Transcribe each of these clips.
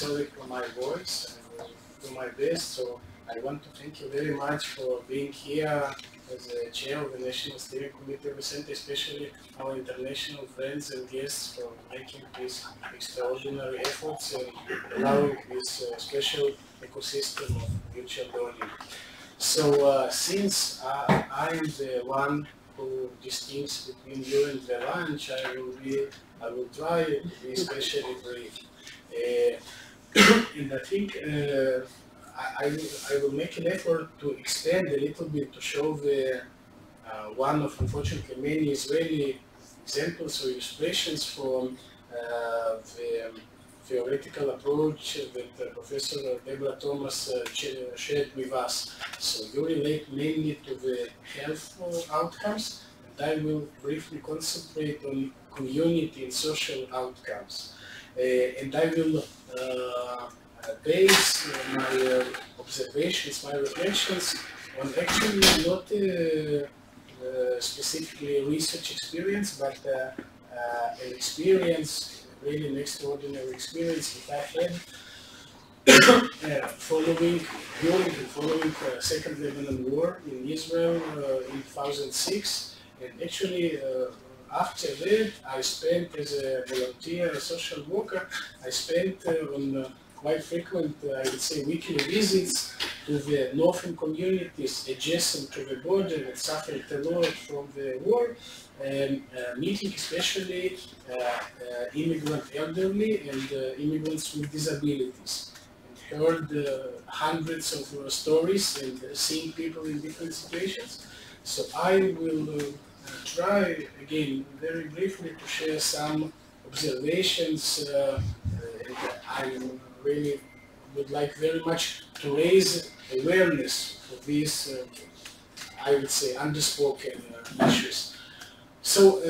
sorry for my voice. I will do my best. So I want to thank you very much for being here as a chair of the National Steering Committee of the Center, especially our international friends and guests for making these extraordinary efforts and allowing this special ecosystem of mutual learning. So since I am the one who distinguishes between you and the lunch, I will try to be especially brief. And I think I will make an effort to expand a little bit to show the one of unfortunately many Israeli examples or illustrations from the theoretical approach that Professor Deborah Thomas shared with us. So you relate mainly to the health outcomes, and I will briefly concentrate on community and social outcomes. And I will base my observations, my reflections on actually not specifically research experience, but an experience, really an extraordinary experience that I had following Second Lebanon War in Israel in 2006, and actually after that I spent as a volunteer, a social worker, I spent on quite frequent, I would say, weekly visits to the northern communities adjacent to the border that suffered a lot from the war, and meeting especially immigrant elderly and immigrants with disabilities. And heard hundreds of stories and seeing people in different situations. So I will try, again, very briefly to share some observations, and I really would like very much to raise awareness of these, I would say, underspoken issues. So,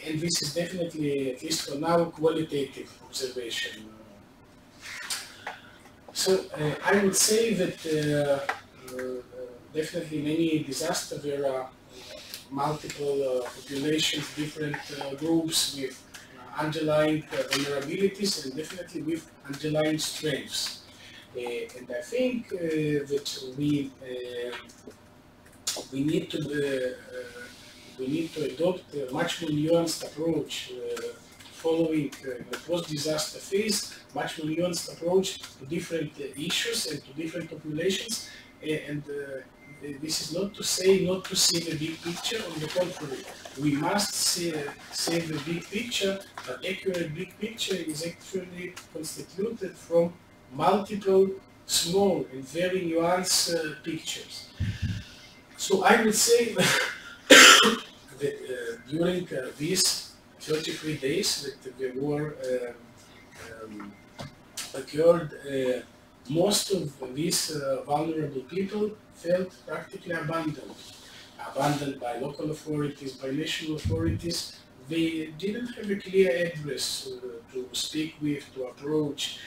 and this is definitely, at least for now, qualitative observation. So I would say that definitely many disasters, there are multiple populations, different groups with underlying vulnerabilities and definitely with underlying strengths. And I think that we need to adopt a much more nuanced approach following the post-disaster phase, much more nuanced approach to different issues and to different populations. And this is not to say not to see the big picture. On the contrary, we must see the big picture, but accurate big picture is actually constituted from multiple small and very nuanced pictures. So I would say that during these 33 days that the war occurred, most of these vulnerable people felt practically abandoned by local authorities, by national authorities. They didn't have a clear address to speak with, to approach.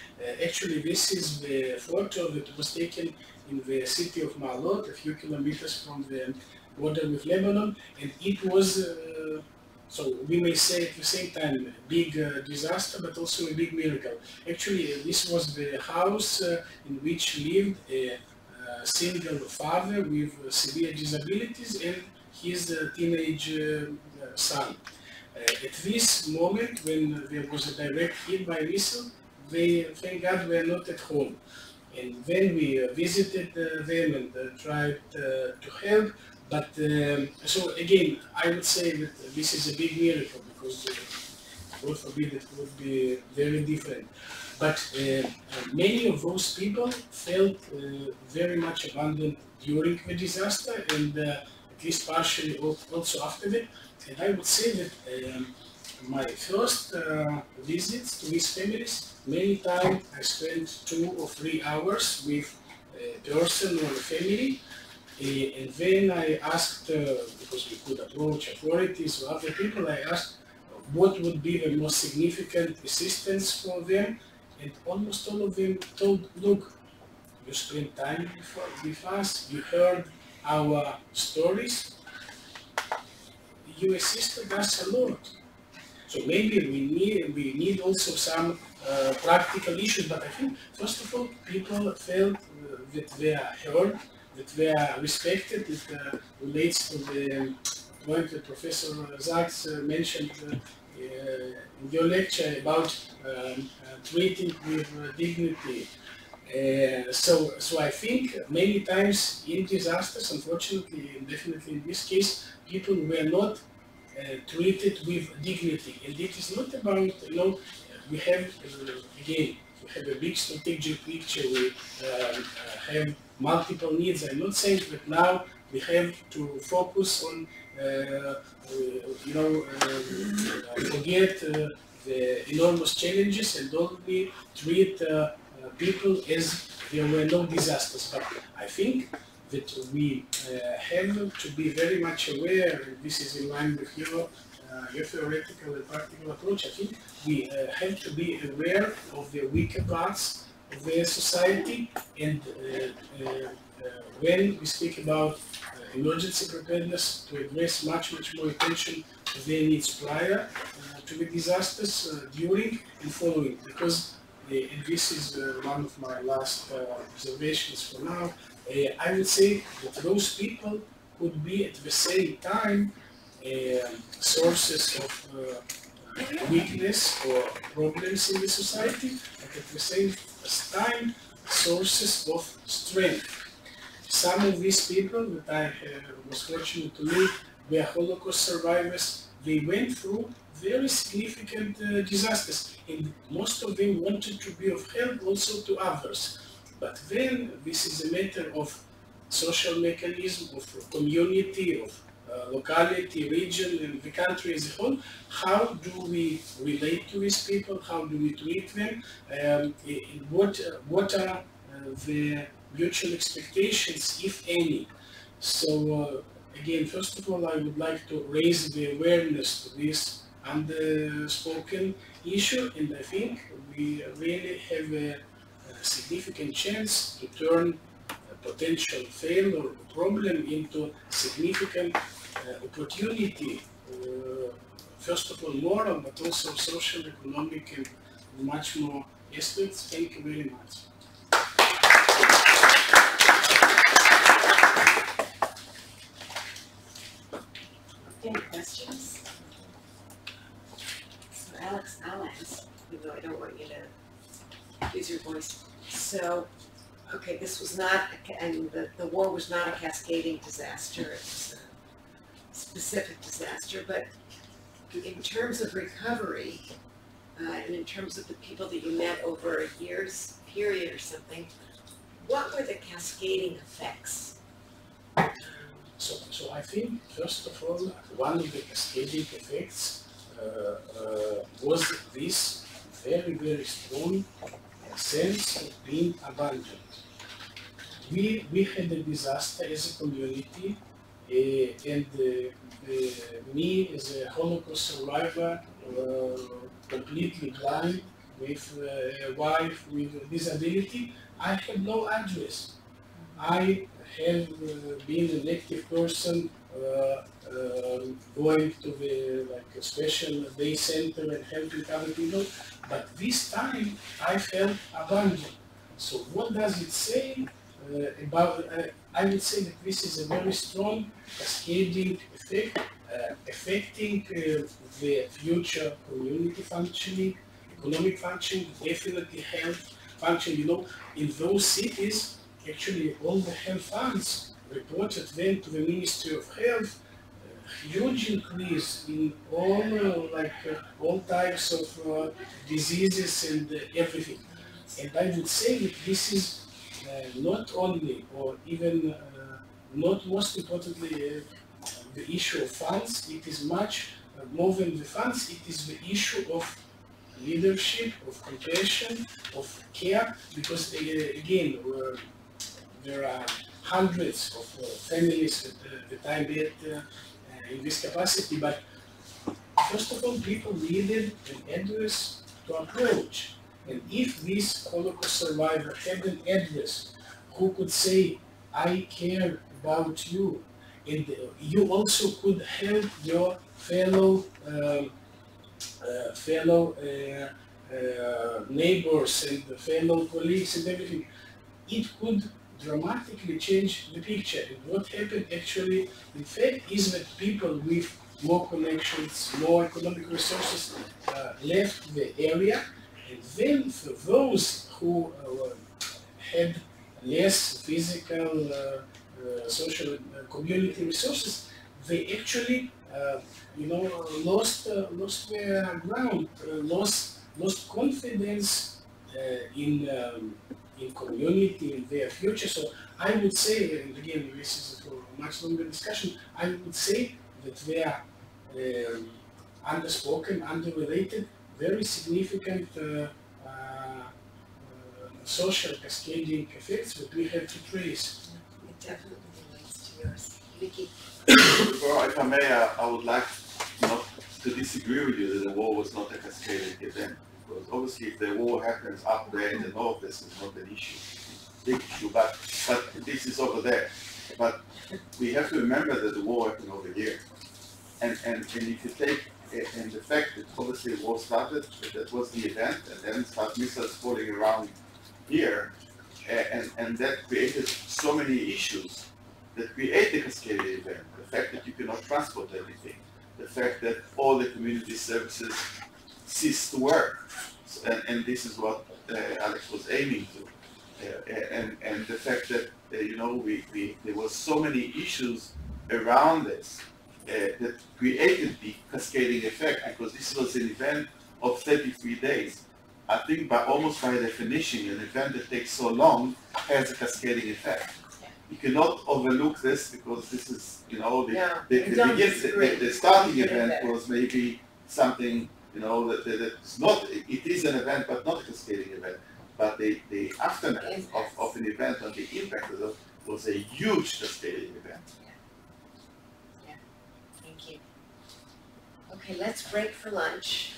Actually, this is the photo that was taken in the city of Ma'alot, a few kilometers from the border with Lebanon, and it was, so we may say at the same time, a big disaster, but also a big miracle. Actually, this was the house in which lived a single father with severe disabilities and his teenage son. At this moment, when there was a direct hit by missile, they, thank God, were not at home. And then we visited them and tried to help. But so again, I would say that this is a big miracle because, God forbid, it would be very different. But many of those people felt very much abandoned during the disaster and at least partially also after that. And I would say that my first visits to these families, many times I spent 2 or 3 hours with a person or a family. And then I asked, because we could approach authorities or other people, I asked what would be the most significant assistance for them. And almost all of them told, look, you spent time with us, you heard our stories, you assisted us a lot. So maybe we need also some practical issues, but I think first of all people felt that they are heard, that they are respected. It relates to the point that Professor Zaks mentioned in your lecture about treating with dignity. So I think many times in disasters, unfortunately, and definitely in this case, people were not treated with dignity. And it is not about, we have, again, we have a big strategic picture, we have multiple needs. I'm not saying that now we have to focus on, forget the enormous challenges and only treat people as there were no disasters. But I think that we have to be very much aware, and this is in line with your theoretical and practical approach. I think we have to be aware of the weaker parts of the society, and when we speak about emergency preparedness, to address much more attention to their needs prior to the disasters, during and following, because and this is one of my last observations for now. I would say that those people could be at the same time sources of weakness or problems in the society, but at the same time sources of strength. Some of these people that I was fortunate to meet were Holocaust survivors. They went through very significant disasters, and most of them wanted to be of help also to others. But then this is a matter of social mechanism, of community, of locality, region, and the country as a whole. How do we relate to these people? How do we treat them? What are the mutual expectations, if any? So again, first of all, I would like to raise the awareness to this unspoken issue, and I think we really have a significant chance to turn a potential fail or problem into significant opportunity, first of all moral, but also social, economic, and much more aspects. Thank you very much. Any questions? So Alex, I'll ask, even though I don't want you to use your voice. So, okay, this was not, and the war was not a cascading disaster, it was a specific disaster, but in terms of recovery, and in terms of the people that you met over a year's period or something, what were the cascading effects? So I think, first of all, one of the cascading effects was this very strong sense of being abandoned. We had a disaster as a community, and me as a Holocaust survivor, completely blind, with a wife with a disability, I had no address. I have been an active person going to the a special day center and helping other people, but this time I felt abandoned. So what does it say about, I would say that this is a very strong cascading effect, affecting the future community functioning, economic functioning, definitely health function. In those cities, actually all the health funds reported then to the Ministry of Health, huge increase in all types of diseases and everything. And I would say that this is not only, or even not most importantly, the issue of funds. It is much more than the funds. It is the issue of leadership, of compassion, of care, because again, there are hundreds of families that I met in this capacity, but first of all, people needed an address to approach. And if this Holocaust survivor had an address who could say, I care about you, and you also could help your fellow neighbors and the fellow colleagues and everything, it could dramatically change the picture. And what happened actually, in fact, is that people with more connections, more economic resources left the area, and then for those who had less physical, social, community resources, they actually, lost their ground, lost confidence in community, in their future. So I would say, and again, this is for a much longer discussion, I would say that they are underspoken, underrelated, very significant social cascading effects that we have to trace. It definitely relates to yours. Vicky? Well, if I may, I would like not to disagree with you that the war was not a cascading event. Because obviously if the war happens up there in the north, this is not an issue, big issue, but this is over there. But we have to remember that the war happened over here. And if you take and the fact that obviously the war started, that was the event, and then start missiles falling around here, and that created so many issues that create the cascading event. The fact that you cannot transport everything, the fact that all the community services cease to work, and this is what Alex was aiming to, and the fact that there was so many issues around this that created the cascading effect, because this was an event of 33 days. I think almost by definition, an event that takes so long has a cascading effect. You cannot overlook this, because this is, the starting event was maybe something, that's not, it is an event, but not a cascading event. But the aftermath of an event and the impact of it was a huge cascading event. Yeah. Thank you. Okay, let's break for lunch.